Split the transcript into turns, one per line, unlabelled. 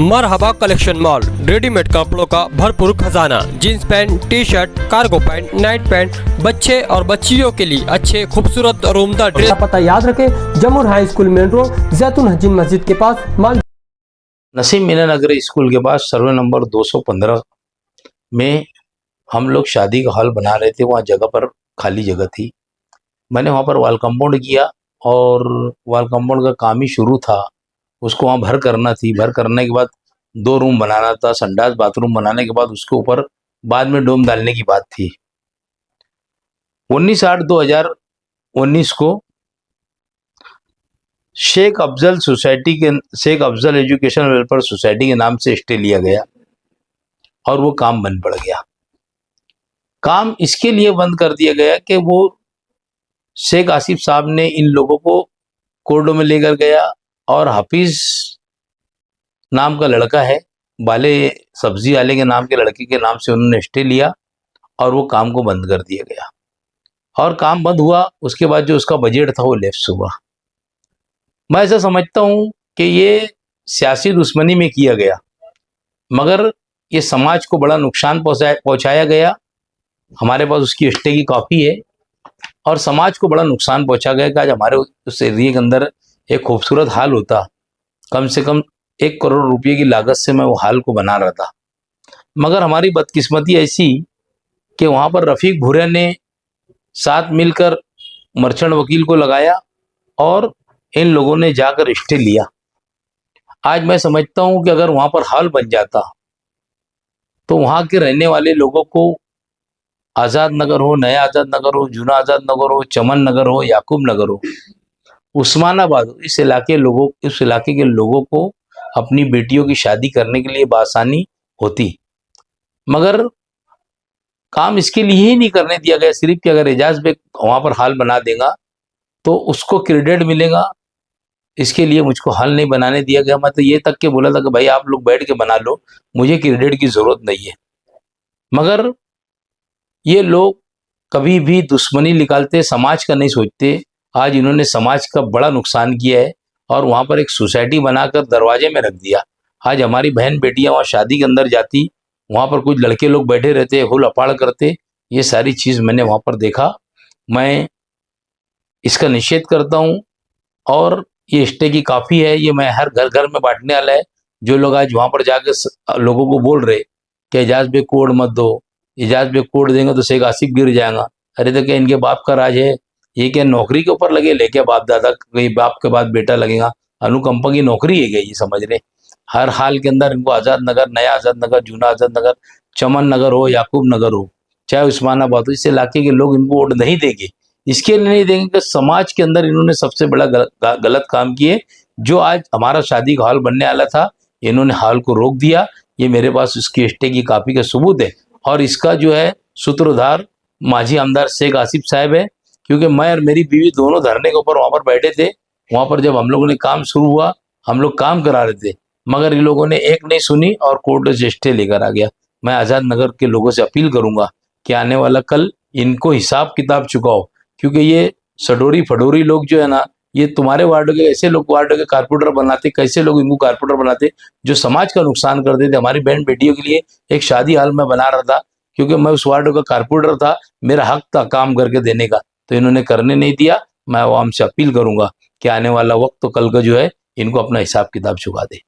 मरहबा collection mall, readymade कपड़ों का भरपूर खजाना। Jeans pant, T shirt, cargo pant, night pant, बच्चे और बच्चियों के लिए अच्छे खूबसूरत और उम्दा ड्रेस। पता याद रखें, जमुर हाई स्कूल मेन रोड, जैतून हजीन मस्जिद के पास, माल।
नसीम मीना नगर स्कूल के पास सर्वे नंबर 215 में हम लोग शादी का हॉल बना रहे थे। वहाँ जगह पर खाली जगह थी। मैंने वहाँ पर वॉल कंपाउंड किया और वॉल कंपाउंड का काम ही शुरू था। उसको वहाँ भर करना थी। भर करने के बाद 2 रूम बनाना था। संडास बाथरूम बनाने के बाद उसके ऊपर बाद में डोम डालने की बात थी। 19/8/2019 को Sheikh Afzal education welfare society के नाम से स्टे लिया गया और वो काम बंद पड़ गया। काम इसके लिए बंद कर दिया गया कि वो शेख आसिफ साहब ने इन लोगों को कोर्टों में लेकर गया और हाफिज नाम का लड़का है, बाले सब्जी वाले के नाम के लड़के के नाम से उन्होंने स्टे लिया और वो काम को बंद कर दिया गया। और काम बंद हुआ, उसके बाद जो उसका बजट था वो लैप्स हुआ। मैं ऐसा समझता हूँ कि ये सियासी दुश्मनी में किया गया, मगर ये समाज को बड़ा नुकसान पहुंचाया गया। हमारे पास उसकी स्टे की कॉपी है और समाज को बड़ा नुकसान पहुंचा गया कि आज हमारे उस एरिया के अंदर एक खूबसूरत हाल होता। कम से कम 1 करोड़ रुपये की लागत से मैं वो हाल को बना रहा था, मगर हमारी बदकिस्मती ऐसी कि वहाँ पर रफ़ीक भुरिया ने साथ मिलकर मर्चेंट वकील को लगाया और इन लोगों ने जाकर स्टे लिया। आज मैं समझता हूँ कि अगर वहाँ पर हाल बन जाता तो वहाँ के रहने वाले लोगों को आज़ाद नगर हो, नया आज़ाद नगर हो, जूना आज़ाद नगर हो, चमन नगर हो, याकूब नगर हो, उस्मानाबाद हो, इस इलाके के लोगों को अपनी बेटियों की शादी करने के लिए बआसानी होती। मगर काम इसके लिए ही नहीं करने दिया गया सिर्फ कि अगर एजाज बेग वहाँ पर हाल बना देगा तो उसको क्रेडिट मिलेगा। इसके लिए मुझको हाल नहीं बनाने दिया गया। मैं तो ये तक के बोला था कि भाई आप लोग बैठ के बना लो, मुझे क्रेडिट की ज़रूरत नहीं है। मगर ये लोग कभी भी दुश्मनी निकालते, समाज का नहीं सोचते। आज इन्होंने समाज का बड़ा नुकसान किया है और वहाँ पर एक सोसाइटी बनाकर दरवाजे में रख दिया। आज हमारी बहन बेटियाँ वहाँ शादी के अंदर जाती, वहाँ पर कुछ लड़के लोग बैठे रहते, हुल अपाड़ करते। ये सारी चीज़ मैंने वहाँ पर देखा। मैं इसका निषेध करता हूँ और ये स्टे की काफ़ी है, ये मैं हर घर घर में बांटने वाला है। जो लोग आज वहाँ पर जाकर लोगों को बोल रहे कि एजाज बेग कोड मत दो, एजाज बेग कोड देंगे तो शेख आसिफ गिर जाएगा। अरे तो क्या इनके बाप का राज है? ये क्या नौकरी के ऊपर लगे लेके बाप दादा, कहीं बाप के बाद बेटा लगेगा? अनुकंपा की नौकरी है क्या ये? समझ रहे? हर हाल के अंदर इनको आज़ाद नगर, नया आज़ाद नगर, जूना आज़ाद नगर, चमन नगर हो, याकूब नगर हो, चाहे उस्मानाबाद हो, इस इलाके के लोग इनको वोट नहीं देंगे। इसके लिए नहीं देंगे कि समाज के अंदर इन्होंने सबसे बड़ा गलत काम किए। जो आज हमारा शादी का हॉल बनने वाला था, इन्होंने हॉल को रोक दिया। ये मेरे पास उसकी स्टे की कॉपी का सबूत है और इसका जो है सूत्रधार माजी आमदार शेख आसिफ साहब है, क्योंकि मैं और मेरी बीवी दोनों धरने के ऊपर वहाँ पर बैठे थे। वहाँ पर जब हम लोगों ने काम शुरू हुआ, हम लोग काम करा रहे थे, मगर इन लोगों ने एक नहीं सुनी और कोर्ट से स्टे लेकर आ गया। मैं आज़ाद नगर के लोगों से अपील करूंगा कि आने वाला कल इनको हिसाब किताब चुकाओ, क्योंकि ये सडोरी फडोरी लोग जो है ना, ये तुम्हारे वार्ड के ऐसे लोग वार्ड के कारपोरेटर बनाते, कैसे लोग इनको कारपोरेटर बनाते जो समाज का नुकसान करते थे। हमारी बहन बेटियों के लिए एक शादी हाल में बना रहा था, क्योंकि मैं उस वार्ड का कारपोरेटर था, मेरा हक था काम करके देने का, तो इन्होंने करने नहीं दिया। मैं आवाम से अपील करूंगा कि आने वाला वक्त तो कल का जो है इनको अपना हिसाब किताब चुका दे।